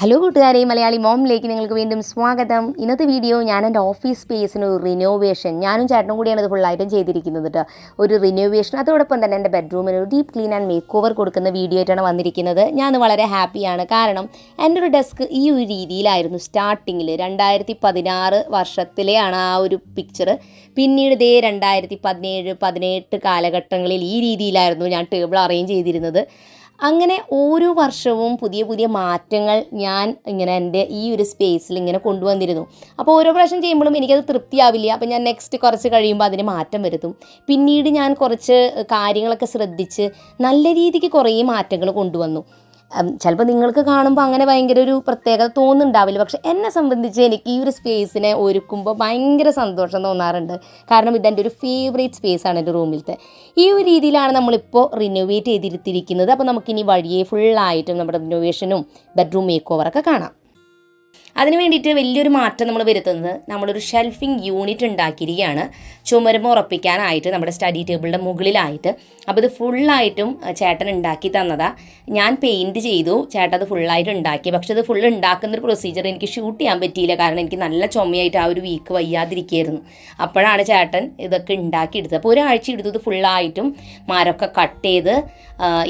Hello കൂട്ടുകാരെ, മലയാളി മോമിലേക്ക് നിങ്ങൾക്ക് വീണ്ടും സ്വാഗതം. ഇന്നത്തെ വീഡിയോ ഞാൻ എൻ്റെ ഓഫീസ് സ്പേസിന് ഒരു റിനോവേഷൻ, ഞാനും ചേട്ടനും കൂടിയാണ് ഇത് ഫുള്ളായിട്ടും ചെയ്തിരിക്കുന്നത് കേട്ടോ. ഒരു റിനോവേഷൻ, അതോടൊപ്പം തന്നെ എൻ്റെ ബെഡ്റൂമിന് ഒരു deep clean and make over കൊടുക്കുന്ന വീഡിയോ ആയിട്ടാണ് വന്നിരിക്കുന്നത്. ഞാൻ വളരെ ഹാപ്പിയാണ്. കാരണം എൻ്റെ ഒരു ഡെസ്ക് ഈ ഒരു രീതിയിലായിരുന്നു സ്റ്റാർട്ടിങ്ങിൽ. 2016 വർഷത്തിലെയാണ് ആ ഒരു പിക്ചർ. പിന്നീട് ഇതേ 2017, 18 കാലഘട്ടങ്ങളിൽ ഈ രീതിയിലായിരുന്നു ഞാൻ ടേബിൾ അറേഞ്ച് ചെയ്തിരുന്നത്. അങ്ങനെ ഓരോ വർഷവും പുതിയ പുതിയ മാറ്റങ്ങൾ ഞാൻ ഇങ്ങനെ എൻ്റെ ഈ ഒരു സ്പേസിൽ ഇങ്ങനെ കൊണ്ടുവന്നിരുന്നു. അപ്പോൾ ഓരോ പ്രാവശ്യം ചെയ്യുമ്പോഴും എനിക്കത് തൃപ്തിയാവില്ല. അപ്പോൾ ഞാൻ നെക്സ്റ്റ് കുറച്ച് കഴിയുമ്പോൾ അതിന് മാറ്റം വരുത്തും. പിന്നീട് ഞാൻ കുറച്ച് കാര്യങ്ങളൊക്കെ ശ്രദ്ധിച്ച് നല്ല രീതിക്ക് കുറേ മാറ്റങ്ങൾ കൊണ്ടുവന്നു. ചിലപ്പോൾ നിങ്ങൾക്ക് കാണുമ്പോൾ അങ്ങനെ ഭയങ്കര ഒരു പ്രത്യേകത തോന്നുന്നുണ്ടാവില്ല. പക്ഷെ എന്നെ സംബന്ധിച്ച് എനിക്ക് ഈ ഒരു സ്പേസിനെ ഒരുക്കുമ്പോൾ ഭയങ്കര സന്തോഷം തോന്നാറുണ്ട്. കാരണം ഇതെൻ്റെ ഒരു ഫേവറേറ്റ് സ്പേസാണ് എൻ്റെ റൂമിലത്തെ. ഈ ഒരു രീതിയിലാണ് നമ്മളിപ്പോൾ റിനോവേറ്റ് ചെയ്തിരിക്കുന്നത്. അപ്പോൾ നമുക്കിനി വഴിയെ ഫുള്ളായിട്ടും നമ്മുടെ റിനോവേഷനും ബെഡ്റൂം മേക്ക് ഓവറൊക്കെ കാണാം. അതിന് വേണ്ടിയിട്ട് വലിയൊരു മാറ്റം നമ്മൾ വരുത്തുന്നത്, നമ്മളൊരു ഷെൽഫിംഗ് യൂണിറ്റ് ഉണ്ടാക്കിയിരിക്കുകയാണ് ചുമരുമ ഉറപ്പിക്കാനായിട്ട് നമ്മുടെ സ്റ്റഡി ടേബിളിൻ്റെ മുകളിലായിട്ട്. അപ്പോൾ ഇത് ഫുള്ളായിട്ടും ചേട്ടൻ ഉണ്ടാക്കി തന്നതാണ്. ഞാൻ പെയിൻറ്റ് ചെയ്തു, ചേട്ടൻ അത് ഫുള്ളായിട്ട് ഉണ്ടാക്കി. പക്ഷെ ഇത് ഫുൾ ഉണ്ടാക്കുന്നൊരു പ്രൊസീജിയർ എനിക്ക് ഷൂട്ട് ചെയ്യാൻ പറ്റിയില്ല. കാരണം എനിക്ക് നല്ല ചുമയായിട്ട് ആ ഒരു വീക്ക് വയ്യാതിരിക്കുകയായിരുന്നു. അപ്പോഴാണ് ചേട്ടൻ ഇതൊക്കെ ഉണ്ടാക്കിയെടുത്തത്. അപ്പോൾ ഒരാഴ്ച എടുത്തു ഇത് ഫുള്ളായിട്ടും മരമൊക്കെ കട്ട് ചെയ്ത്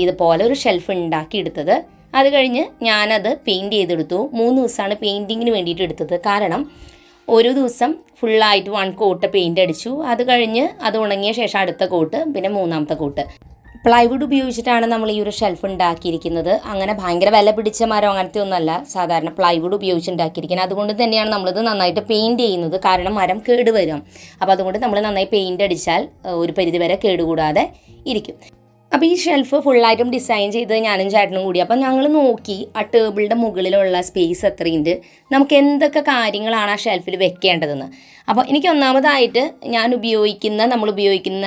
ഇതുപോലെ ഒരു ഷെൽഫ് ഉണ്ടാക്കിയെടുത്തത്. അത് കഴിഞ്ഞ് ഞാനത് പെയിൻറ്റ് ചെയ്തെടുത്തു. 3 ദിവസമാണ് പെയിൻറ്റിങ്ങിന് വേണ്ടിയിട്ട് എടുത്തത്. കാരണം ഒരു ദിവസം ഫുള്ളായിട്ട് 1 കോട്ട് പെയിൻറ്റ് അടിച്ചു. അത് കഴിഞ്ഞ് അത് ഉണങ്ങിയ ശേഷം അടുത്ത കോട്ട്, പിന്നെ 3ാമത്തെ കോട്ട്. പ്ലൈവുഡ് ഉപയോഗിച്ചിട്ടാണ് നമ്മൾ ഈ ഒരു ഷെൽഫ് ഉണ്ടാക്കിയിരിക്കുന്നത്. അങ്ങനെ ഭയങ്കര വില പിടിച്ച മരം അങ്ങനത്തെ ഒന്നുമല്ല, സാധാരണ പ്ലൈവുഡ് ഉപയോഗിച്ച് ഉണ്ടാക്കിയിരിക്കുന്നത്. അതുകൊണ്ട് തന്നെയാണ് നമ്മളിത് നന്നായിട്ട് പെയിൻറ്റ് ചെയ്യുന്നത്. കാരണം മരം കേടുവരും. അപ്പോൾ അതുകൊണ്ട് നമ്മൾ നന്നായി പെയിൻറ്റ് അടിച്ചാൽ ഒരു പരിധിവരെ കേടുകൂടാതെ ഇരിക്കും. അപ്പോൾ ഈ ഷെൽഫ് ഫുള്ളായിട്ടും ഡിസൈൻ ചെയ്ത് ഞാനും ചേട്ടനും കൂടി. അപ്പം ഞങ്ങൾ നോക്കി ആ ടേബിളിൻ്റെ മുകളിലുള്ള സ്പേസ് എത്രയുണ്ട്, നമുക്ക് എന്തൊക്കെ കാര്യങ്ങളാണ് ആ ഷെൽഫിൽ വെക്കേണ്ടതെന്ന്. അപ്പോൾ എനിക്ക് ഒന്നാമതായിട്ട് നമ്മൾ ഉപയോഗിക്കുന്ന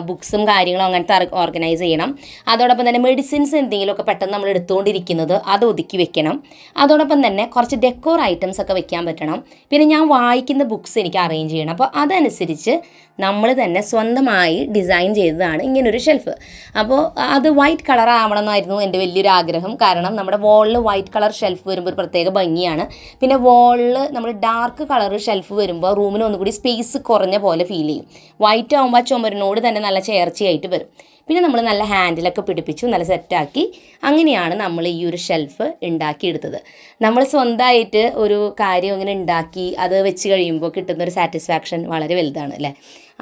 ബുക്സും കാര്യങ്ങളും അങ്ങനത്തെ ഓർഗനൈസ് ചെയ്യണം. അതോടൊപ്പം തന്നെ മെഡിസിൻസ് എന്തെങ്കിലുമൊക്കെ പെട്ടെന്ന് നമ്മൾ എടുത്തുകൊണ്ടിരിക്കുന്നത് അത് ഒതുക്കി വെക്കണം. അതോടൊപ്പം തന്നെ കുറച്ച് ഡെക്കോർ ഐറ്റംസ് ഒക്കെ വെക്കാൻ പറ്റണം. പിന്നെ ഞാൻ വായിക്കുന്ന ബുക്സ് എനിക്ക് അറേഞ്ച് ചെയ്യണം. അപ്പോൾ അതനുസരിച്ച് നമ്മൾ തന്നെ സ്വന്തമായി ഡിസൈൻ ചെയ്തതാണ് ഇങ്ങനൊരു ഷെൽഫ്. അപ്പോൾ അത് വൈറ്റ് കളർ ആവണം എന്നായിരുന്നു എൻ്റെ വലിയൊരു ആഗ്രഹം. കാരണം നമ്മുടെ വോളിൽ വൈറ്റ് കളർ ഷെൽഫ് വരുമ്പോൾ ഒരു പ്രത്യേക ഭംഗിയാണ്. പിന്നെ വോളിൽ നമ്മൾ ഡാർക്ക് കളർ ഷെൽഫ് വരുമ്പോൾ റൂമിന് ഒന്നുകൂടി സ്പേസ് കുറഞ്ഞ പോലെ ഫീൽ ചെയ്യും. വൈറ്റ് ആകുമ്പോൾ ചുമരിനോട് തന്നെ നല്ല ചേർച്ചയായിട്ട് വരും. പിന്നെ നമ്മൾ നല്ല ഹാൻഡിലൊക്കെ പിടിപ്പിച്ചു, നല്ല സെറ്റാക്കി. അങ്ങനെയാണ് നമ്മൾ ഈ ഒരു ഷെൽഫ് ഉണ്ടാക്കിയെടുത്തത്. നമ്മൾ സ്വന്തമായിട്ട് ഒരു കാര്യം ഇങ്ങനെ ഉണ്ടാക്കി അത് വെച്ച് കഴിയുമ്പോൾ കിട്ടുന്നൊരു സാറ്റിസ്ഫാക്ഷൻ വളരെ വലുതാണ് അല്ലേ.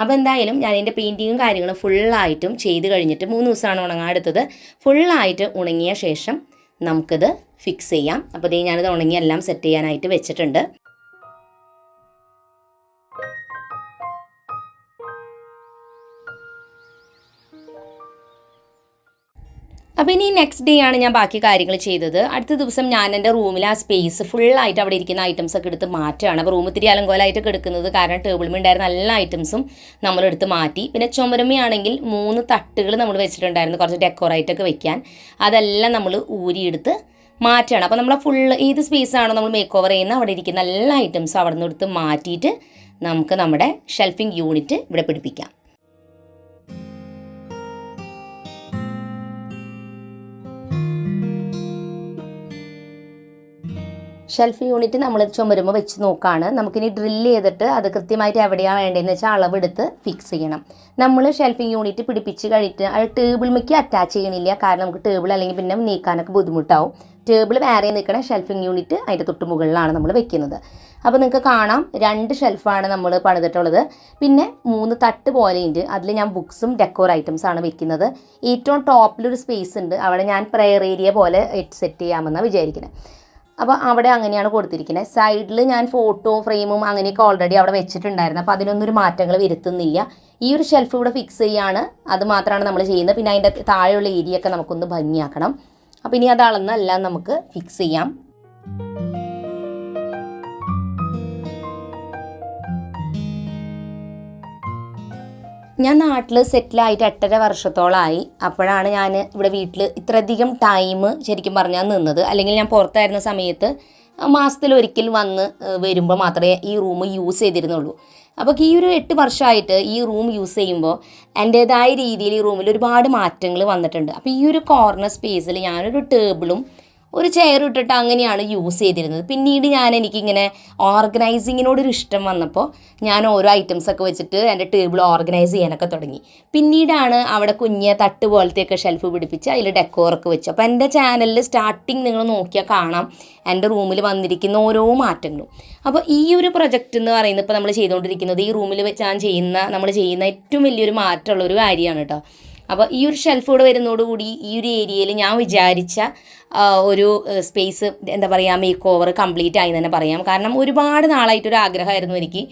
അപ്പോൾ എന്തായാലും ഞാൻ എൻ്റെ പെയിൻറ്റിങ്ങും കാര്യങ്ങളും ഫുള്ളായിട്ടും ചെയ്ത് കഴിഞ്ഞിട്ട് 3 ദിവസമാണ് ഉണങ്ങാൻ എടുത്തത്. ഫുള്ളായിട്ട് ഉണങ്ങിയ ശേഷം നമുക്കിത് ഫിക്സ് ചെയ്യാം. അപ്പോൾ ഇതേ ഞാനിത് ഉണങ്ങി എല്ലാം സെറ്റ് ചെയ്യാനായിട്ട് വെച്ചിട്ടുണ്ട്. അപ്പോൾ ഇനി നെക്സ്റ്റ് ഡേ ആണ് ഞാൻ ബാക്കി കാര്യങ്ങൾ ചെയ്തത്. അടുത്ത ദിവസം ഞാൻ എൻ്റെ റൂമിൽ ആ സ്പേസ് ഫുള്ളായിട്ട് അവിടെ ഇരിക്കുന്ന ഐറ്റംസ് ഒക്കെ എടുത്ത് മാറ്റുകയാണ്. അപ്പോൾ റൂം ഇത്തിരി അലങ്കോലമായിട്ടൊക്കെ എടുക്കുന്നത് കാരണം ടേബിളിൽ ഉണ്ടായിരുന്ന എല്ലാ ഐറ്റംസും നമ്മളെടുത്ത് മാറ്റി. പിന്നെ ചുമരമയാണെങ്കിൽ 3 തട്ടുകൾ നമ്മൾ വെച്ചിട്ടുണ്ടായിരുന്നു കുറച്ച് ഡെക്കോറായിട്ടൊക്കെ വെക്കാൻ. അതെല്ലാം നമ്മൾ ഊരിയെടുത്ത് മാറ്റുകയാണ്. അപ്പോൾ നമ്മൾ ഫുള്ള് ഏത് സ്പേസാണോ നമ്മൾ മേക്ക് ഓവർ ചെയ്യുന്ന അവിടെ ഇരിക്കുന്ന എല്ലാ ഐറ്റംസും അവിടെ നിന്ന് എടുത്ത് മാറ്റിയിട്ട് നമുക്ക് നമ്മുടെ ഷെൽഫിംഗ് യൂണിറ്റ് ഇവിടെ പിടിപ്പിക്കാം. ഷെൽഫ് യൂണിറ്റ് നമ്മൾ ചുമരുമ്പോൾ വെച്ച് നോക്കുകയാണ്. നമുക്കിനി ഡ്രില്ല് ചെയ്തിട്ട് അത് കൃത്യമായിട്ട് എവിടെയാണ് വേണ്ടതെന്ന് വെച്ചാൽ അളവെടുത്ത് ഫിക്സ് ചെയ്യണം. നമ്മൾ ഷെൽഫിംഗ് യൂണിറ്റ് പിടിപ്പിച്ച് കഴിഞ്ഞിട്ട് അത് ടേബിളിലേക്ക് അറ്റാച്ച് ചെയ്യണില്ല. കാരണം നമുക്ക് ടേബിൾ അല്ലെങ്കിൽ പിന്നെ നീക്കാനൊക്കെ ബുദ്ധിമുട്ടാവും. ടേബിൾ വേറെ നിൽക്കണം, ഷെൽഫിംഗ് യൂണിറ്റ് അതിൻ്റെ തൊട്ട് മുകളിലാണ് നമ്മൾ വെക്കുന്നത്. അപ്പോൾ നിങ്ങൾക്ക് കാണാം 2 ഷെൽഫാണ് നമ്മൾ പണിതിട്ടുള്ളത്. പിന്നെ 3 തട്ട് പോലെയുണ്ട്. അതിൽ ഞാൻ ബുക്സും ഡെക്കോർ ഐറ്റംസാണ് വെക്കുന്നത്. ഏറ്റവും ടോപ്പിലൊരു സ്പേസ് ഉണ്ട്, അവിടെ ഞാൻ പ്രെയർ ഏരിയ പോലെ സെറ്റ് ചെയ്യാമെന്നാണ് വിചാരിക്കുന്നത്. അപ്പോൾ അവിടെ അങ്ങനെയാണ് കൊടുത്തിരിക്കുന്നത്. സൈഡിൽ ഞാൻ ഫോട്ടോ ഫ്രെയിമും അങ്ങനെയൊക്കെ ഓൾറെഡി അവിടെ വെച്ചിട്ടുണ്ടായിരുന്നു. അപ്പോൾ അതിനൊന്നും ഒരു മാറ്റങ്ങൾ വരുത്തുന്നില്ല. ഈ ഒരു ഷെൽഫ് ഇവിടെ ഫിക്സ് ചെയ്യാണ്, അത് മാത്രമാണ് നമ്മൾ ചെയ്യുന്നത്. പിന്നെ അതിൻ്റെ താഴെയുള്ള ഏരിയ ഒക്കെ നമുക്കൊന്ന് ഭംഗിയാക്കണം. അപ്പോൾ ഇനി അത് അളന്നെല്ലാം നമുക്ക് ഫിക്സ് ചെയ്യാം. ഞാൻ നാട്ടിൽ സെറ്റിലായിട്ട് 8.5 വർഷത്തോളമായി. അപ്പോഴാണ് ഞാൻ ഇവിടെ വീട്ടിൽ ഇത്രയധികം ടൈം ശരിക്കും പറഞ്ഞാൽ നിന്നത്. അല്ലെങ്കിൽ ഞാൻ പുറത്തായിരുന്ന സമയത്ത് മാസത്തിലൊരിക്കൽ വരുമ്പോൾ മാത്രമേ ഈ റൂം യൂസ് ചെയ്തിരുന്നുള്ളൂ. അപ്പോൾ ഈ ഒരു 8 വർഷമായിട്ട് ഈ റൂം യൂസ് ചെയ്യുമ്പോൾ എൻ്റേതായ രീതിയിൽ ഈ റൂമിൽ ഒരുപാട് മാറ്റങ്ങൾ വന്നിട്ടുണ്ട്. അപ്പോൾ ഈ ഒരു കോർണർ സ്പേസിൽ ഞാനൊരു ടേബിളും ഒരു ചെയർ ഇട്ടിട്ട് അങ്ങനെയാണ് യൂസ് ചെയ്തിരുന്നത്. പിന്നീട് എനിക്കിങ്ങനെ ഓർഗനൈസിങ്ങിനോടൊരു ഇഷ്ടം വന്നപ്പോൾ ഞാൻ ഓരോ ഐറ്റംസൊക്കെ വെച്ചിട്ട് എൻ്റെ ടേബിൾ ഓർഗനൈസ് ചെയ്യാനൊക്കെ തുടങ്ങി. പിന്നീടാണ് അവിടെ കുഞ്ഞ് തട്ട് പോലത്തെയൊക്കെ ഷെൽഫ് പിടിപ്പിച്ച് അതിൽ ഡെക്കോറൊക്കെ വെച്ചു. അപ്പോൾ എൻ്റെ ചാനലിൽ സ്റ്റാർട്ടിങ് നിങ്ങൾ നോക്കിയാൽ കാണാം എൻ്റെ റൂമിൽ വന്നിരിക്കുന്ന ഓരോ മാറ്റങ്ങളും. അപ്പോൾ ഈ ഒരു പ്രൊജക്റ്റ് എന്ന് പറയുന്നത് ഇപ്പോൾ നമ്മൾ ചെയ്തുകൊണ്ടിരിക്കുന്നത് ഈ റൂമിൽ വെച്ച് നമ്മൾ ചെയ്യുന്ന ഏറ്റവും വലിയൊരു മാറ്റമുള്ളൊരു കാര്യമാണ് കേട്ടോ. അപ്പോൾ ഈ ഒരു ഷെൽഫ് കൂടെ വരുന്നതോടുകൂടി ഈ ഒരു ഏരിയയിൽ ഞാൻ വിചാരിച്ച ഒരു സ്പേസ് എന്താ പറയുക മേക്ക് ഓവർ കംപ്ലീറ്റ് ആയി തന്നെ പറയാം. കാരണം ഒരുപാട് നാളായിട്ടൊരു ആഗ്രഹമായിരുന്നു എനിക്ക്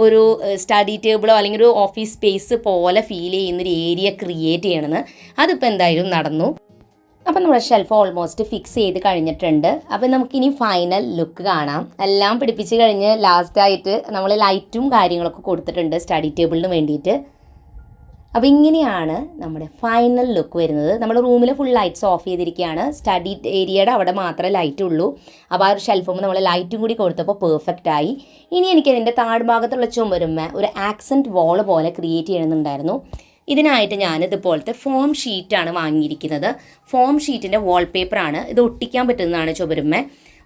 ഒരു സ്റ്റഡി ടേബിളോ അല്ലെങ്കിൽ ഒരു ഓഫീസ് സ്പേസ് പോലെ ഫീൽ ചെയ്യുന്നൊരു ഏരിയ ക്രിയേറ്റ് ചെയ്യണമെന്ന്. അതിപ്പോൾ എന്തായാലും നടന്നു. അപ്പം നമ്മുടെ ഷെൽഫ് ഓൾമോസ്റ്റ് ഫിക്സ് ചെയ്ത് കഴിഞ്ഞിട്ടുണ്ട്. അപ്പം നമുക്കിനി ഫൈനൽ ലുക്ക് കാണാം. എല്ലാം പിടിപ്പിച്ച് കഴിഞ്ഞ് ലാസ്റ്റായിട്ട് നമ്മൾ ലൈറ്റും കാര്യങ്ങളൊക്കെ കൊടുത്തിട്ടുണ്ട് സ്റ്റഡി ടേബിളിന് വേണ്ടിയിട്ട്. അപ്പോൾ ഇങ്ങനെയാണ് നമ്മുടെ ഫൈനൽ ലുക്ക് വരുന്നത്. നമ്മുടെ റൂമിൽ ഫുൾ ലൈറ്റ്സ് ഓഫ് ചെയ്തിരിക്കുകയാണ്. സ്റ്റഡി ഏരിയയുടെ അവിടെ മാത്രമേ ലൈറ്റ് ഉള്ളൂ. അപ്പോൾ ആ ഒരു ഷെൽഫുമ്പോൾ നമ്മൾ ലൈറ്റും കൂടി കൊടുത്തപ്പോൾ പെർഫെക്റ്റായി. ഇനി എനിക്കതിൻ്റെ താഴ്ഭാഗത്തുള്ള ചുമരുമ്മ ഒരു ആക്സൻറ്റ് വോൾ പോലെ ക്രിയേറ്റ് ചെയ്യണമെന്നുണ്ടായിരുന്നു. ഇതിനായിട്ട് ഞാൻ ഇതുപോലത്തെ ഫോം ഷീറ്റാണ് വാങ്ങിയിരിക്കുന്നത്. ഫോം ഷീറ്റിൻ്റെ വാൾപേപ്പറാണ് ഇത്. ഒട്ടിക്കാൻ പറ്റുന്നതാണ് ചുമരുമ്മ.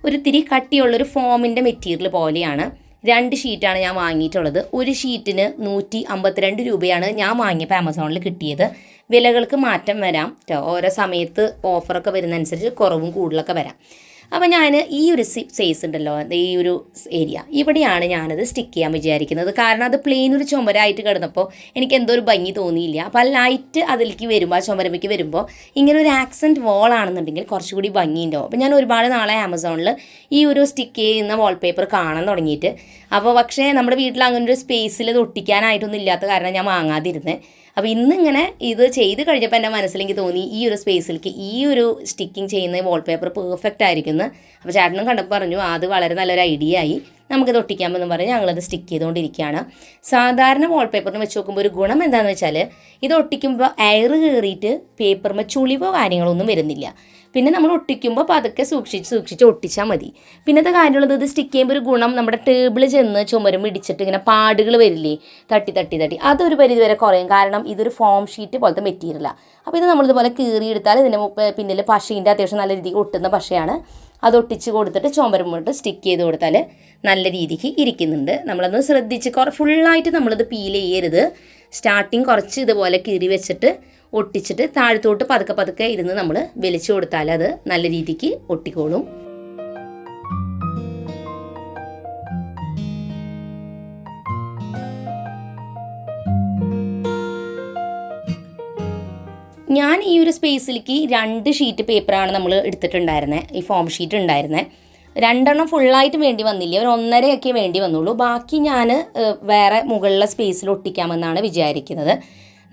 ഒരു തിരി കട്ടിയുള്ളൊരു ഫോമിൻ്റെ മെറ്റീരിയൽ പോലെയാണ്. 2 ഷീറ്റാണ് ഞാൻ വാങ്ങിയിട്ടുള്ളത്. ഒരു ഷീറ്റിന് 152 രൂപയാണ് ഞാൻ വാങ്ങിയപ്പോൾ ആമസോണിൽ കിട്ടിയത്. വിലകൾക്ക് മാറ്റം വരാം കേട്ടോ. ഓരോ സമയത്ത് ഓഫറൊക്കെ വരുന്നതനുസരിച്ച് കുറവും കൂടുതലൊക്കെ വരാം. അപ്പോൾ ഞാൻ ഈ ഒരു സൈസ് ഉണ്ടല്ലോ, ഈ ഒരു ഏരിയ ഇവിടെയാണ് ഞാനത് സ്റ്റിക്ക് ചെയ്യാൻ വിചാരിക്കുന്നത്. കാരണം അത് പ്ലെയിൻ ഒരു ചുമരായിട്ട് കിടന്നപ്പോൾ എനിക്ക് എന്തോ ഒരു ഭംഗി തോന്നിയില്ല. അപ്പോൾ ആ ലൈറ്റ് അതിലേക്ക് വരുമ്പോൾ, ആ ചുമരമ്പയ്ക്ക് വരുമ്പോൾ ഇങ്ങനെ ഒരു ആക്സൻറ്റ് വോൾ ആണെന്നുണ്ടെങ്കിൽ കുറച്ചുകൂടി ഭംഗിയുണ്ടാവും. അപ്പോൾ ഞാൻ ഒരുപാട് നാളെ ആമസോണിൽ ഈ ഒരു സ്റ്റിക്ക് ചെയ്യുന്ന വാൾപേപ്പർ കാണാൻ തുടങ്ങിയിട്ട്. അപ്പോൾ പക്ഷേ നമ്മുടെ വീട്ടിൽ അങ്ങനെ ഒരു സ്പേസിൽ ഇത് ഒട്ടിക്കാനായിട്ടൊന്നും ഇല്ലാത്ത കാരണം ഞാൻ വാങ്ങാതിരുന്നത്. അപ്പോൾ ഇന്നിങ്ങനെ ഇത് ചെയ്ത് കഴിഞ്ഞപ്പോൾ എൻ്റെ മനസ്സിലേക്ക് തോന്നി ഈ ഒരു സ്പേസിലേക്ക് ഈ ഒരു സ്റ്റിക്കിങ് ചെയ്യുന്ന വാൾപേപ്പർ പെർഫെക്റ്റ് ആയിരിക്കുന്നു. അപ്പോൾ ചേട്ടനും കണ്ടപ്പോൾ പറഞ്ഞു അത് വളരെ നല്ലൊരു ഐഡിയ ആയി, നമുക്കിത് ഒട്ടിക്കാമെന്ന് പറഞ്ഞ് ഞങ്ങളത് സ്റ്റിക്ക് ചെയ്തുകൊണ്ടിരിക്കുകയാണ്. സാധാരണ വാൾപേപ്പറിന് വെച്ച് നോക്കുമ്പോൾ ഒരു ഗുണം എന്താണെന്ന് വെച്ചാൽ ഇത് ഒട്ടിക്കുമ്പോൾ എയർ കയറിയിട്ട് പേപ്പറിന് ചുളിവോ കാര്യങ്ങളൊന്നും വരുന്നില്ല. പിന്നെ നമ്മൾ ഒട്ടിക്കുമ്പോൾ പതുക്കെ സൂക്ഷിച്ച് ഒട്ടിച്ചാൽ മതി. പിന്നത്തെ കാര്യമുള്ളത് ഇത് സ്റ്റിക്ക് ചെയ്യുമ്പോൾ ഒരു ഗുണം, നമ്മുടെ ടേബിൾ ചെന്ന് ചുമരും ഇടിച്ചിട്ട് ഇങ്ങനെ പാടുകൾ വരില്ലേ തട്ടി അതൊരു പരിധി വരെ കുറയും. കാരണം ഇതൊരു ഫോം ഷീറ്റ് പോലത്തെ മെറ്റീരിയലാണ്. അപ്പോൾ ഇത് നമ്മളിതുപോലെ കീറിയെടുത്താൽ ഇതിൻ്റെ പിന്നിൽ പശീൻ്റെ അത്യാവശ്യം നല്ല രീതിക്ക് ഒട്ടുന്ന പശയാണ്. അത് ഒട്ടിച്ച് കൊടുത്തിട്ട് ചുമരുമ്പോട്ട് സ്റ്റിക്ക് ചെയ്ത് കൊടുത്താൽ നല്ല രീതിക്ക് ഇരിക്കുന്നുണ്ട്. നമ്മളൊന്ന് ശ്രദ്ധിച്ച് ഫുള്ളായിട്ട് നമ്മളിത് പീൽ ചെയ്യരുത്. സ്റ്റാർട്ടിങ് കുറച്ച് ഇതുപോലെ കീറി വെച്ചിട്ട് ഒട്ടിച്ചിട്ട് താഴത്തോട്ട് പതുക്കെ ഇരുന്ന് നമ്മൾ വലിച്ചു കൊടുത്താൽ അത് നല്ല രീതിക്ക് ഒട്ടിക്കോളും. ഞാൻ ഈ ഒരു സ്പേസിലേക്ക് 2 ഷീറ്റ് പേപ്പറാണ് നമ്മൾ എടുത്തിട്ടുണ്ടായിരുന്നത്. ഈ ഫോം ഷീറ്റ് ഉണ്ടായിരുന്നത് 2 ഫുള്ളായിട്ട് വേണ്ടി വന്നില്ല, ഒരു 1.5 വേണ്ടി വന്നുള്ളൂ. ബാക്കി ഞാൻ വേറെ മുകളിലെ സ്പേസിൽ ഒട്ടിക്കാമെന്നാണ് വിചാരിക്കുന്നത്.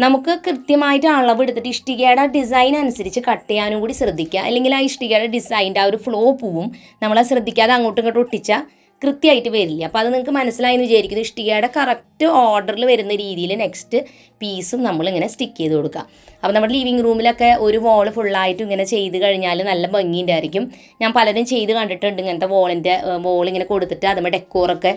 നമുക്ക് കൃത്യമായിട്ട് അളവ് എടുത്തിട്ട് ഇഷ്ടികയുടെ ഡിസൈൻ അനുസരിച്ച് കട്ട് ചെയ്യാനും കൂടി ശ്രദ്ധിക്കുക. അല്ലെങ്കിൽ ആ ഇഷ്ടികയുടെ ഡിസൈൻ്റെ ആ ഒരു ഫ്ലോ പോവും. നമ്മളത് ശ്രദ്ധിക്കാതെ അങ്ങോട്ടും ഇങ്ങോട്ടും ഒട്ടിച്ചാൽ കൃത്യമായിട്ട് വരില്ല. അപ്പോൾ അത് നിങ്ങൾക്ക് മനസ്സിലായെന്ന് വിചാരിക്കുന്നു. ഇഷ്ടികയുടെ കറക്റ്റ് ഓർഡറിൽ വരുന്ന രീതിയിൽ നെക്സ്റ്റ് പീസും നമ്മളിങ്ങനെ സ്റ്റിക്ക് ചെയ്ത് കൊടുക്കുക. അപ്പോൾ നമ്മുടെ ലിവിങ് റൂമിലൊക്കെ ഒരു വോൾ ഫുള്ളായിട്ട് ഇങ്ങനെ ചെയ്ത് കഴിഞ്ഞാൽ നല്ല ഭംഗിയുണ്ടായിരിക്കും. ഞാൻ പലരും ചെയ്ത് കണ്ടിട്ടുണ്ട് ഇങ്ങനത്തെ വോളിങ്ങനെ കൊടുത്തിട്ട് അതുമ്പോൾ ഡെക്കോറൊക്കെ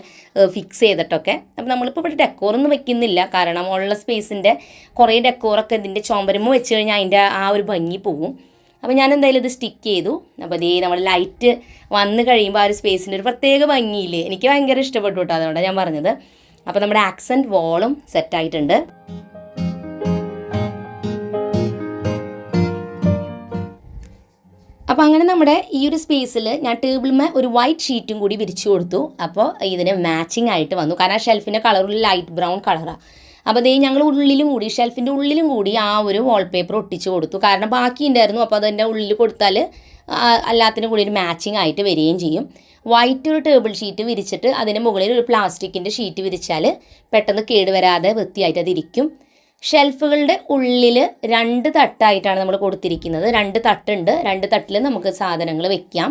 ഫിക്സ് ചെയ്തിട്ടൊക്കെ. അപ്പോൾ നമ്മളിപ്പോൾ ഇവിടെ ഡെക്കോറൊന്നും വെക്കുന്നില്ല, കാരണം ഉള്ള സ്പേസിൻ്റെ കുറേ ഡെക്കോറൊക്കെ ഇതിൻ്റെ ചുമരുമ്പോൾ വെച്ച് കഴിഞ്ഞാൽ അതിൻ്റെ ആ ഒരു ഭംഗി പോവും. അപ്പോൾ ഞാൻ എന്തായാലും ഇത് സ്റ്റിക്ക് ചെയ്തു. അപ്പോൾ ഇതേ നമ്മൾ ലൈറ്റ് വന്ന് കഴിയുമ്പോൾ ആ ഒരു സ്പേസിൻ്റെ ഒരു പ്രത്യേക ഭംഗിയില്ലേ, എനിക്ക് ഭയങ്കര ഇഷ്ടപ്പെട്ടു കേട്ടോ. അതുകൊണ്ടാണ് ഞാൻ പറഞ്ഞത്. അപ്പോൾ നമ്മുടെ ആക്സൻറ്റ് വോളും സെറ്റായിട്ടുണ്ട്. അപ്പോൾ അങ്ങനെ നമ്മുടെ ഈ ഒരു സ്പേസിൽ ഞാൻ ടേബിളിൽ ഒരു വൈറ്റ് ഷീറ്റും കൂടി വിരിച്ചു കൊടുത്തു. അപ്പോൾ ഇതിന് മാച്ചിങ് ആയിട്ട് വന്നു. കാരണം ഷെൽഫിൻ്റെ കളറിൽ ലൈറ്റ് ബ്രൗൺ കളറാണ്. അപ്പോൾ അതേ ഞങ്ങൾ ഷെൽഫിൻ്റെ ഉള്ളിലും കൂടി ആ ഒരു വാൾപേപ്പർ ഒട്ടിച്ച് കൊടുത്തു. കാരണം ബാക്കി ഉണ്ടായിരുന്നു. അപ്പോൾ അതിൻ്റെ ഉള്ളിൽ കൊടുത്താൽ എല്ലാത്തിനും കൂടി ഒരു മാച്ചിങ് ആയിട്ട് വരികയും ചെയ്യും. വൈറ്റ് ഒരു ടേബിൾ ഷീറ്റ് വിരിച്ചിട്ട് അതിന് മുകളിൽ ഒരു പ്ലാസ്റ്റിക്കിൻ്റെ ഷീറ്റ് വിരിച്ചാൽ പെട്ടെന്ന് കേടുവരാതെ വൃത്തിയായിട്ട് അതിരിക്കും. ഷെൽഫുകളുടെ ഉള്ളിൽ 2 തട്ടായിട്ടാണ് നമ്മൾ കൊടുത്തിരിക്കുന്നത്. 2 തട്ടുണ്ട്. 2 തട്ടിൽ നമുക്ക് സാധനങ്ങൾ വെക്കാം.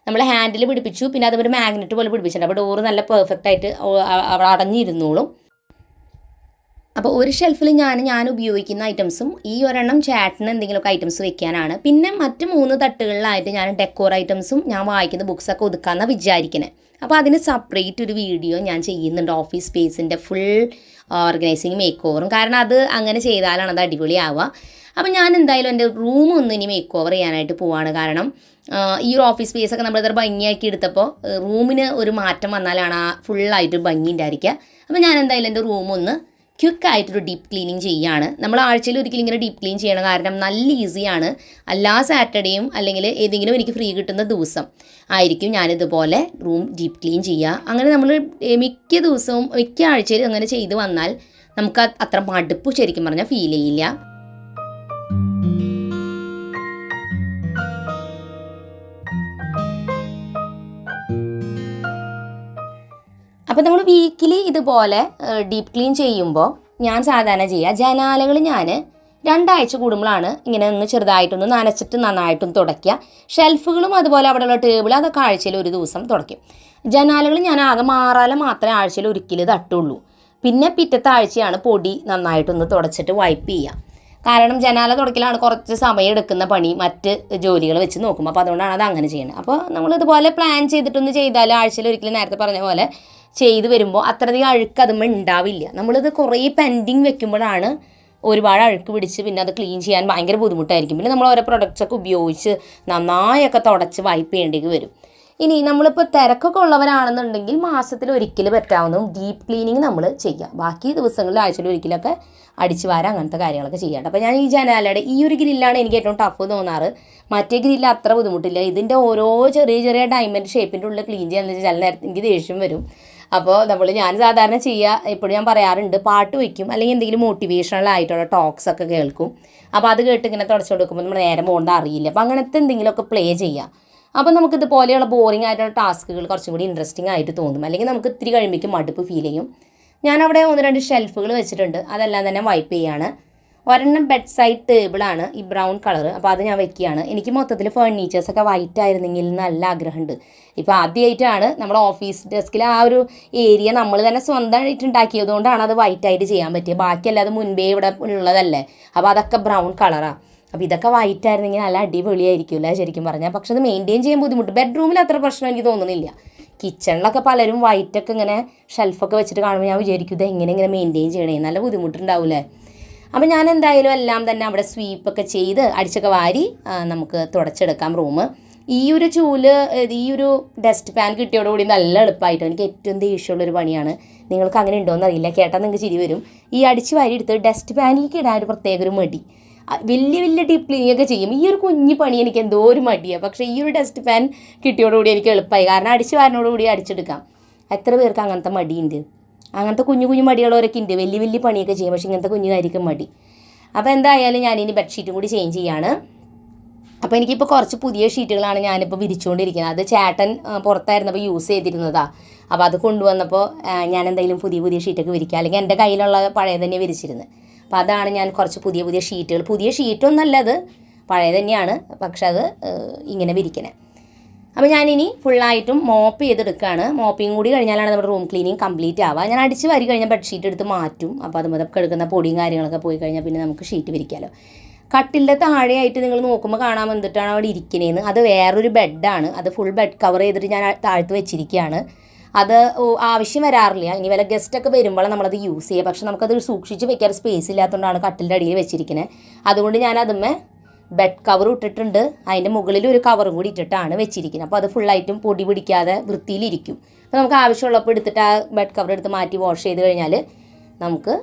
നമ്മൾ ഹാൻഡിൽ പിടിപ്പിച്ചു, പിന്നെ അതൊരു മാഗ്നറ്റ് പോലെ പിടിപ്പിച്ചിട്ടുണ്ട്. അപ്പോൾ ഡോറ് നല്ല പെർഫെക്റ്റ് ആയിട്ട് അവിടെ അടഞ്ഞിരുന്നോളും. അപ്പോൾ ഒരു ഷെൽഫിൽ ഞാൻ ഉപയോഗിക്കുന്ന ഐറ്റംസും ഈ ഒരെണ്ണം ചേട്ടന് എന്തെങ്കിലുമൊക്കെ ഐറ്റംസ് വെക്കാനാണ്. പിന്നെ മറ്റ് 3 തട്ടുകളിലായിട്ട് ഞാൻ ഡെക്കോർ ഐറ്റംസും ഞാൻ വായിക്കുന്ന ബുക്സൊക്കെ ഒതുക്കാമെന്നാണ് വിചാരിക്കുന്നത്. അപ്പോൾ അതിന് സെപ്പറേറ്റ് ഒരു വീഡിയോ ഞാൻ ചെയ്യുന്നുണ്ട്, ഓഫീസ് സ്പേസിൻ്റെ ഫുൾ ഓർഗനൈസിങ് മേക്ക് ഓവറും. കാരണം അത് അങ്ങനെ ചെയ്താലാണ് അത് അടിപൊളിയാവുക. അപ്പോൾ ഞാൻ എന്തായാലും എൻ്റെ റൂം ഒന്ന് ഇനി മേക്ക് ഓവർ ചെയ്യാനായിട്ട് പോവാണ്. കാരണം ഈ ഒരു ഓഫീസ് സ്പേസൊക്കെ നമ്മളിത്ര ഭംഗിയാക്കി എടുത്തപ്പോൾ റൂമിന് ഒരു മാറ്റം വന്നാലാണ് ആ ഫുള്ളായിട്ട് ഭംഗി ഉണ്ടായിരിക്കുക. അപ്പോൾ ഞാൻ എന്തായാലും എൻ്റെ റൂമൊന്ന് ക്വിക്കായിട്ടൊരു ഡീപ്പ് ക്ലീനിങ് ചെയ്യുകയാണ്. നമ്മൾ ആഴ്ചയിൽ ഒരിക്കലും ഇങ്ങനെ ഡീപ്പ് ക്ലീൻ ചെയ്യണം, കാരണം നല്ല ഈസിയാണ്. എല്ലാ സാറ്റർഡേയും അല്ലെങ്കിൽ ഏതെങ്കിലും എനിക്ക് ഫ്രീ കിട്ടുന്ന ദിവസം ആയിരിക്കും ഞാനിതുപോലെ റൂം ഡീപ്പ് ക്ലീൻ ചെയ്യുക. അങ്ങനെ നമ്മൾ മിക്ക ദിവസവും മിക്ക ആഴ്ചയിലും അങ്ങനെ ചെയ്ത് വന്നാൽ നമുക്ക് അത്ര മടുപ്പ് ശരിക്കും പറഞ്ഞാൽ ഫീൽ ചെയ്യില്ല. അപ്പോൾ നമ്മൾ വീക്കിലി ഇതുപോലെ ഡീപ്പ് ക്ലീൻ ചെയ്യുമ്പോൾ ഞാൻ സാധാരണ ചെയ്യുക, ജനാലകൾ ഞാൻ 2 ആഴ്ച കൂടുമ്പോഴാണ് ഇങ്ങനെ ഒന്ന് ചെറുതായിട്ടൊന്ന് നനച്ചിട്ട് നന്നായിട്ടൊന്ന് തുടയ്ക്കുക. ഷെൽഫുകളും അതുപോലെ അവിടെയുള്ള ടേബിൾ അതൊക്കെ ആഴ്ചയിൽ ഒരു ദിവസം തുടയ്ക്കും. ജനാലകൾ ഞാൻ ആകെ മാറാല മാത്രമേ ആഴ്ചയിൽ ഒരിക്കലും തട്ടുള്ളൂ. പിന്നെ പിറ്റത്തെ ആഴ്ചയാണ് പൊടി നന്നായിട്ടൊന്ന് തുടച്ചിട്ട് വൈപ്പ് ചെയ്യുക. കാരണം ജനാല തുടക്കലാണ് കുറച്ച് സമയം എടുക്കുന്ന പണി മറ്റ് ജോലികൾ വെച്ച് നോക്കും. അപ്പോൾ അതുകൊണ്ടാണ് അത് അങ്ങനെ ചെയ്യുന്നത്. അപ്പോൾ നമ്മളിതുപോലെ പ്ലാൻ ചെയ്തിട്ടൊന്ന് ചെയ്താൽ ആഴ്ചയിൽ ഒരിക്കലും നേരത്തെ പറഞ്ഞ പോലെ ചെയ്ത് വരുമ്പോൾ അത്രയധികം അഴുക്ക് അതുമ്പോൾ ഉണ്ടാവില്ല. നമ്മളിത് കുറേ പെൻഡിങ് വെക്കുമ്പോഴാണ് ഒരുപാട് അഴുക്ക് പിടിച്ച് പിന്നെ അത് ക്ലീൻ ചെയ്യാൻ ഭയങ്കര ബുദ്ധിമുട്ടായിരിക്കും. പിന്നെ നമ്മൾ ഓരോ പ്രൊഡക്ട്സൊക്കെ ഉപയോഗിച്ച് നന്നായൊക്കെ തുടച്ച് വൈപ്പ് ചെയ്യേണ്ടി വരും. ഇനി നമ്മളിപ്പോൾ തിരക്കൊക്കെ ഉള്ളവരാണെന്നുണ്ടെങ്കിൽ മാസത്തിൽ ഒരിക്കൽ പറ്റാവുന്നതും ഡീപ്പ് ക്ലീനിങ് നമ്മൾ ചെയ്യുക. ബാക്കി ദിവസങ്ങളിൽ ആഴ്ചയിൽ ഒരിക്കലൊക്കെ അടിച്ചു വാരം അങ്ങനത്തെ കാര്യങ്ങളൊക്കെ ചെയ്യാം. അപ്പോൾ ഞാൻ ഈ ജനാലയുടെ ഈ ഒരു ഗ്രില്ലാണ് എനിക്ക് ഏറ്റവും ടഫ് തോന്നാറ്. മറ്റേ ഗ്രില്ല് അത്ര ബുദ്ധിമുട്ടില്ല. ഇതിൻ്റെ ഓരോ ചെറിയ ചെറിയ ഡയമണ്ട് ഷേപ്പിൻ്റെ ഉള്ളിൽ ക്ലീൻ ചെയ്യാന്ന് വെച്ചാൽ ചില നേരത്തെ എനിക്ക് ദേഷ്യം വരും. അപ്പോൾ ഞാൻ സാധാരണ ചെയ്യുക, എപ്പോഴും ഞാൻ പറയാറുണ്ട്, പാട്ട് വയ്ക്കും അല്ലെങ്കിൽ എന്തെങ്കിലും മോട്ടിവേഷണൽ ആയിട്ടുള്ള ടോക്സ് ഒക്കെ കേൾക്കും. അപ്പോൾ അത് കേട്ട് ഇങ്ങനെ തുടച്ചു കൊടുക്കുമ്പോൾ നമ്മൾ നേരെ പോകുന്നത് അറിയില്ല. അപ്പോൾ അങ്ങനത്തെ എന്തെങ്കിലുമൊക്കെ പ്ലേ ചെയ്യുക. അപ്പോൾ നമുക്കിതുപോലെയുള്ള ബോറിംഗ് ആയിട്ടുള്ള ടാസ്കുകൾ കുറച്ചും കൂടി ഇൻട്രസ്റ്റിംഗ് ആയിട്ട് തോന്നും. അല്ലെങ്കിൽ നമുക്ക് ഇത്തിരി കഴിയുമ്പോഴേക്കും മടുപ്പ് ഫീൽ ചെയ്യും. ഞാനവിടെ 1-2 ഷെൽഫുകൾ വെച്ചിട്ടുണ്ട്. അതെല്ലാം തന്നെ വൈപ്പ് ചെയ്യാണ്. ഒരെണ്ണം ബെഡ് സൈഡ് ടേബിളാണ് ഈ ബ്രൗൺ കളർ. അപ്പോൾ അത് ഞാൻ വെക്കുകയാണ്. എനിക്ക് മൊത്തത്തിൽ ഫേർണിച്ചേഴ്സൊക്കെ വൈറ്റ് ആയിരുന്നെങ്കിൽ നല്ല ആഗ്രഹമുണ്ട്. ഇപ്പോൾ ആദ്യമായിട്ടാണ് നമ്മുടെ ഓഫീസ് ഡെസ്കിൽ ആ ഒരു ഏരിയ നമ്മൾ തന്നെ സ്വന്തമായിട്ട് ഉണ്ടാക്കിയതുകൊണ്ടാണ് അത് വൈറ്റായിട്ട് ചെയ്യാൻ പറ്റിയത്. ബാക്കിയല്ല അത് മുൻപേ ഇവിടെ ഉള്ളതല്ലേ. അപ്പോൾ അതൊക്കെ ബ്രൗൺ കളറാണ്. അപ്പോൾ ഇതൊക്കെ വൈറ്റ് ആയിരുന്നെങ്കിൽ നല്ല അടിപൊളിയായിരിക്കുമല്ലേ ശരിക്കും പറഞ്ഞാൽ. പക്ഷെ അത് മെയിൻറ്റെയിൻ ചെയ്യാൻ ബുദ്ധിമുട്ട്. ബെഡ്റൂമിൽ അത്ര പ്രശ്നം എനിക്ക് തോന്നുന്നില്ല. കിച്ചണിലൊക്കെ പലരും വൈറ്റൊക്കെ ഇങ്ങനെ ഷെൽഫൊക്കെ വെച്ചിട്ട് കാണുമ്പോൾ ഞാൻ വിചാരിക്കും ഇത് എങ്ങനെ മെയിൻറ്റെയിൻ ചെയ്യണേ, നല്ല ബുദ്ധിമുട്ടുണ്ടാവില്ലേ. അപ്പോൾ ഞാൻ എന്തായാലും എല്ലാം തന്നെ അവിടെ സ്വീപ്പൊക്കെ ചെയ്ത് അടിച്ചൊക്കെ വാരി നമുക്ക് തുടച്ചെടുക്കാം റൂം. ഈ ഒരു ചൂല് ഈ ഒരു ഡസ്റ്റ് പാൻ കിട്ടിയോടുകൂടി നല്ല എളുപ്പമായിട്ടോ. എനിക്ക് ഏറ്റവും ദേഷ്യമുള്ളൊരു പണിയാണ്. നിങ്ങൾക്ക് അങ്ങനെ ഉണ്ടോയെന്ന് അറിയില്ല, കേട്ടാൽ നിങ്ങൾക്ക് ചിരി വരും. ഈ അടിച്ച് വാരി എടുത്ത് ഡസ്റ്റ് പാനിലേക്ക് ഇടാൻ ഒരു പ്രത്യേക ഒരു മടി. വലിയ ഡീപ്പ് ക്ലീനിങ് ഒക്കെ ചെയ്യും. ഈ ഒരു കുഞ്ഞു പണി എനിക്ക് എന്തോ ഒരു മടിയാണ്. പക്ഷേ ഈ ഒരു ഡസ്റ്റ് പാൻ കിട്ടിയോടുകൂടി എനിക്ക് എളുപ്പമായി. കാരണം അടിച്ച് വാരിനോടുകൂടി അടിച്ചെടുക്കാം. എത്ര പേർക്ക് അങ്ങനത്തെ മടിയുണ്ട്? അങ്ങനത്തെ കുഞ്ഞു മടികളവരൊക്കെ ഉണ്ട്. വലിയ പണിയൊക്കെ ചെയ്യും, പക്ഷേ ഇങ്ങനത്തെ കുഞ്ഞു കാര്യമൊക്കെ മടി. അപ്പോൾ എന്തായാലും ഞാനിനി ബെഡ്ഷീറ്റും കൂടി ചേഞ്ച് ചെയ്യാണ്. അപ്പോൾ എനിക്കിപ്പോൾ കുറച്ച് പുതിയ ഷീറ്റുകളാണ് ഞാനിപ്പോൾ വിരിച്ചുകൊണ്ടിരിക്കുന്നത്. അത് ചേട്ടൻ പുറത്തായിരുന്നപ്പോൾ യൂസ് ചെയ്തിരുന്നതാണ്. അപ്പോൾ അത് കൊണ്ടുവന്നപ്പോൾ ഞാൻ എന്തെങ്കിലും പുതിയ ഷീറ്റൊക്കെ വിരിക്കുക. അല്ലെങ്കിൽ എൻ്റെ കയ്യിലുള്ള പഴയ തന്നെ വിരിച്ചിരുന്നത്. അപ്പോൾ അതാണ് ഞാൻ കുറച്ച് പുതിയ ഷീറ്റുകൾ. പുതിയ ഷീറ്റൊന്നല്ല, അത് പഴയ തന്നെയാണ്, പക്ഷെ അത് ഇങ്ങനെ വിരിക്കണേ. അപ്പോൾ ഞാനിനി ഫുള്ളായിട്ടും മോപ്പ് ചെയ്തെടുക്കുകയാണ്. മോപ്പിങ് കൂടി കഴിഞ്ഞാലാണ് നമ്മുടെ റൂം ക്ലീനിങ് കംപ്ലീറ്റ് ആവുക. ഞാൻ അടിച്ച് വാരി കഴിഞ്ഞാൽ ബെഡ്ഷീറ്റ് എടുത്ത് മാറ്റും. അപ്പോൾ അതുമൊക്കെ എടുക്കുന്ന പൊടിയും കാര്യങ്ങളൊക്കെ പോയി കഴിഞ്ഞാൽ പിന്നെ നമുക്ക് ഷീറ്റ് വിരിക്കാമല്ലോ. കട്ടിലിൻ്റെ താഴെയായിട്ട് നിങ്ങൾ നോക്കുമ്പോൾ കാണാൻ വന്നിട്ടാണ് അവിടെ ഇരിക്കണേന്ന്. അത് വേറൊരു ബെഡാണ്. അത് ഫുൾ ബെഡ് കവർ ചെയ്തിട്ട് ഞാൻ താഴ്ത്ത് വെച്ചിരിക്കുകയാണ്. അത് ആവശ്യം വരാറില്ല. ഇനി വല്ല ഗസ്റ്റൊക്കെ വരുമ്പോൾ നമ്മളത് യൂസ് ചെയ്യുക. പക്ഷെ നമുക്കത് സൂക്ഷിച്ച് വെക്കാൻ സ്പേസ് ഇല്ലാത്തതുകൊണ്ടാണ് കട്ടിലിൻ്റെ അടിയിൽ വെച്ചിരിക്കുന്നത്. അതുകൊണ്ട് ഞാൻ അതുമ്മേ ബെഡ് കവർ ഇട്ടിട്ടുണ്ട്. അതിൻ്റെ മുകളിൽ ഒരു കവറും കൂടി ഇട്ടിട്ടാണ് വെച്ചിരിക്കുന്നത്. അപ്പോൾ അത് ഫുള്ളായിട്ടും പൊടി പിടിക്കാതെ വൃത്തിയിലിരിക്കും. അപ്പോൾ നമുക്ക് ആവശ്യമുള്ളപ്പോൾ എടുത്തിട്ട് ആ ബെഡ് കവർ എടുത്ത് മാറ്റി വാഷ് ചെയ്ത് കഴിഞ്ഞാൽ നമുക്ക്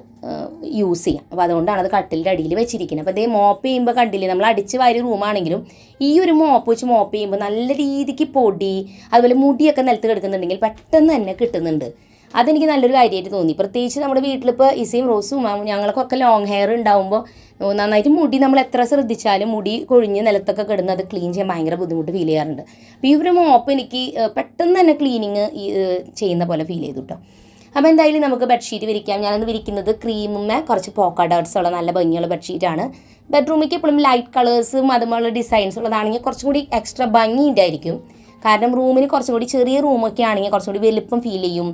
യൂസ് ചെയ്യാം. അപ്പോൾ അതുകൊണ്ടാണ് അത് കട്ടിലിൻ്റെ അടിയിൽ വെച്ചിരിക്കുന്നത്. അപ്പോൾ അതേ മോപ്പ് ചെയ്യുമ്പോൾ കണ്ടില്ലേ, നമ്മൾ അടിച്ച് വാരി റൂമാണെങ്കിലും ഈ ഒരു മോപ്പ് വെച്ച് മോപ്പ് ചെയ്യുമ്പോൾ നല്ല രീതിക്ക് പൊടി അതുപോലെ മുടിയൊക്കെ നിലത്ത് കിടക്കുന്നുണ്ടെങ്കിൽ പെട്ടെന്ന് തന്നെ കിട്ടുന്നുണ്ട്. അതെനിക്ക് നല്ലൊരു കാര്യമായിട്ട് തോന്നി. പ്രത്യേകിച്ച് നമ്മുടെ വീട്ടിലിപ്പോൾ ഇസയും റോസും ഞങ്ങൾക്കൊക്കെ ലോങ് ഹെയർ ഉണ്ടാകുമ്പോൾ നന്നായിട്ട് മുടി നമ്മൾ എത്ര ശ്രദ്ധിച്ചാലും മുടി കൊഴിഞ്ഞ് നിലത്തൊക്കെ കിടന്ന് അത് ക്ലീൻ ചെയ്യാൻ ഭയങ്കര ബുദ്ധിമുട്ട് ഫീൽ ചെയ്യാറുണ്ട്. അപ്പോൾ ഈ ഒരു മോപ്പ് എനിക്ക് പെട്ടെന്ന് തന്നെ ക്ലീനിങ് ചെയ്യുന്ന പോലെ ഫീൽ ചെയ്തു കേട്ടോ. അപ്പോൾ എന്തായാലും നമുക്ക് ബെഡ്ഷീറ്റ് വിരിക്കാം. ഞാനത് വിരിക്കുന്നത് ക്രീമുമ്മേ കുറച്ച് പോക്ക ഡോട്ട്സുള്ള നല്ല ഭംഗിയുള്ള ബെഡ്ഷീറ്റാണ്. ബെഡ്റൂമിലേക്ക് എപ്പോഴും ലൈറ്റ് കളേഴ്സും അതുപോലുള്ള ഡിസൈൻസ് ഉള്ളതാണെങ്കിൽ കുറച്ചും കൂടി എക്സ്ട്രാ ഭംഗി ഉണ്ടായിരിക്കും. കാരണം റൂമിന് കുറച്ചും കൂടി ചെറിയ റൂമൊക്കെ ആണെങ്കിൽ കുറച്ചും കൂടി വലുപ്പം ഫീൽ ചെയ്യും.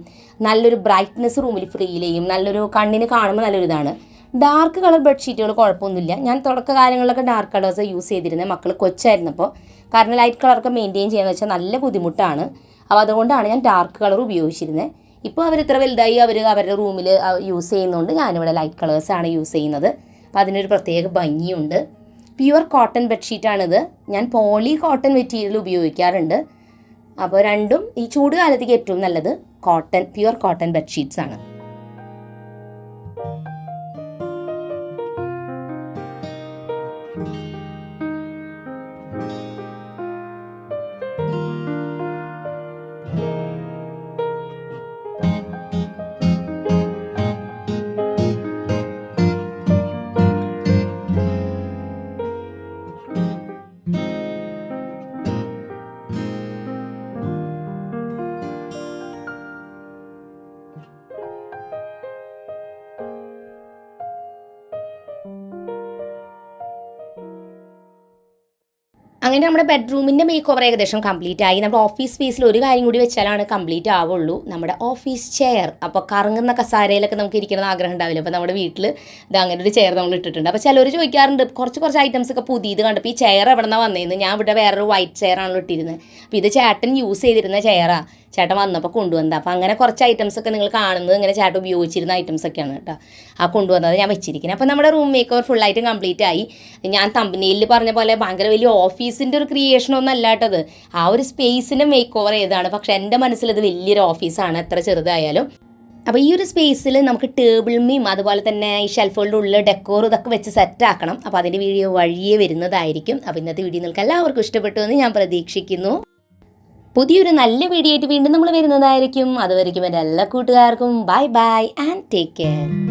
നല്ലൊരു ബ്രൈറ്റ്നെസ് റൂമിൽ ഫീൽ ചെയ്യും. നല്ലൊരു കണ്ണിന് കാണുമ്പോൾ നല്ലൊരു ഇതാണ്. ഡാർക്ക് കളർ ബെഡ്ഷീറ്റുകൾ കുഴപ്പമൊന്നുമില്ല. ഞാൻ തുടക്കകാലങ്ങളിലൊക്കെ ഡാർക്ക് കളേഴ്സ് യൂസ് ചെയ്തിരുന്നത് മക്കൾ കൊച്ചായിരുന്നപ്പോൾ. കാരണം ലൈറ്റ് കളറൊക്കെ മെയിൻറ്റെയിൻ ചെയ്യാന്ന് വെച്ചാൽ നല്ല ബുദ്ധിമുട്ടാണ്. അപ്പോൾ അതുകൊണ്ടാണ് ഞാൻ ഡാർക്ക് കളർ ഉപയോഗിച്ചിരുന്നത്. ഇപ്പോൾ അവർ ഇത്ര വലുതായി അവരുടെ റൂമിൽ യൂസ് ചെയ്യുന്നതുകൊണ്ട് ഞാനിവിടെ ലൈറ്റ് കളേഴ്സാണ് യൂസ് ചെയ്യുന്നത്. അപ്പോൾ അതിനൊരു പ്രത്യേക ഭംഗിയുണ്ട്. പ്യുവർ കോട്ടൺ ബെഡ്ഷീറ്റാണിത്. ഞാൻ പോളി കോട്ടൺ മെറ്റീരിയൽ ഉപയോഗിക്കാറുണ്ട്. അപ്പോൾ രണ്ടും ഈ ചൂട് കാലത്തേക്ക് ഏറ്റവും നല്ലത് കോട്ടൺ, പ്യുവർ കോട്ടൺ ബെഡ്ഷീറ്റ്സ് ആണ്. അങ്ങനെ നമ്മുടെ ബെഡ്റൂമിൻ്റെ മേക്ക് ഓവർ ഏകദേശം കംപ്ലീറ്റ് ആയി. നമ്മുടെ ഓഫീസ് സ്പേസിൽ ഒരു കാര്യം കൂടി വെച്ചാലാണ് കംപ്ലീറ്റ് ആവുള്ളൂ, നമ്മുടെ ഓഫീസ് ചെയർ. അപ്പോൾ കറങ്ങുന്ന കസാരയിലൊക്കെ നമുക്ക് ഇരിക്കണം ആഗ്രഹം ഉണ്ടാവില്ല. അപ്പോൾ നമ്മുടെ വീട്ടിൽ ഇത് അങ്ങനെ ഒരു ചെയർ നമ്മൾ ഇട്ടിട്ടുണ്ട്. അപ്പോൾ ചിലർ ചോദിക്കാറുണ്ട്, കുറച്ച് ഐറ്റംസ് ഒക്കെ പുതിയത് കണ്ടപ്പോൾ ഈ ചെയർ എവിടെ നിന്നാണ് വന്നതെന്ന്. ഞാൻ ഇവിടെ വേറൊരു വൈറ്റ് ചെയറാണല്ലോ ഇട്ടിരുന്നത്. അപ്പോൾ ഇത് ചേട്ടൻ യൂസ് ചെയ്തിരുന്ന ചെയറാണ്, ചേട്ടൻ വന്നപ്പോൾ കൊണ്ടുവന്നത്. അപ്പോൾ അങ്ങനെ കുറച്ച് ഐറ്റംസ് ഒക്കെ നിങ്ങൾ കാണുന്നത് ഇങ്ങനെ ചേട്ടൻ ഉപയോഗിച്ചിരുന്ന ഐറ്റംസ് ഒക്കെയാണ് കേട്ടോ ആ കൊണ്ടുവന്നത് ഞാൻ വെച്ചിരിക്കുന്നത്. അപ്പോൾ നമ്മുടെ റൂം മേക്ക് ഓവർ ഫുള്ളായിട്ട് കംപ്ലീറ്റ് ആയി. ഞാൻ തമ്പനയിൽ പറഞ്ഞ പോലെ ഭയങ്കര വലിയ ഓഫീസിൻ്റെ ഒരു ക്രിയേഷനൊന്നും അല്ലാട്ടത്, ആ ഒരു സ്പേസിൻ്റെ മേക്ക് ഓവർ ചെയ്തതാണ്. പക്ഷേ എൻ്റെ മനസ്സിലത് വലിയൊരു ഓഫീസാണ് എത്ര ചെറുതായാലും. അപ്പോൾ ഈ ഒരു സ്പേസിൽ നമുക്ക് ടേബിൾമേയും അതുപോലെ തന്നെ ഈ ഷെൽഫുകളുടെ ഉള്ളിൽ ഡെക്കോർ ഇതൊക്കെ വെച്ച് സെറ്റ് ആക്കണം. അപ്പോൾ അതിൻ്റെ വീഡിയോ വഴിയേ വരുന്നതായിരിക്കും. അപ്പോൾ ഇന്നത്തെ വീഡിയോ നിങ്ങൾക്ക് എല്ലാവർക്കും ഇഷ്ടപ്പെട്ടു എന്ന് ഞാൻ പ്രതീക്ഷിക്കുന്നു. പുതിയൊരു നല്ല വീഡിയോ ആയിട്ട് വീണ്ടും നമ്മൾ വരുന്നതായിരിക്കും. അതുവരെയ്ക്കും എൻ്റെ എല്ലാ കൂട്ടുകാർക്കും bye bye and take care.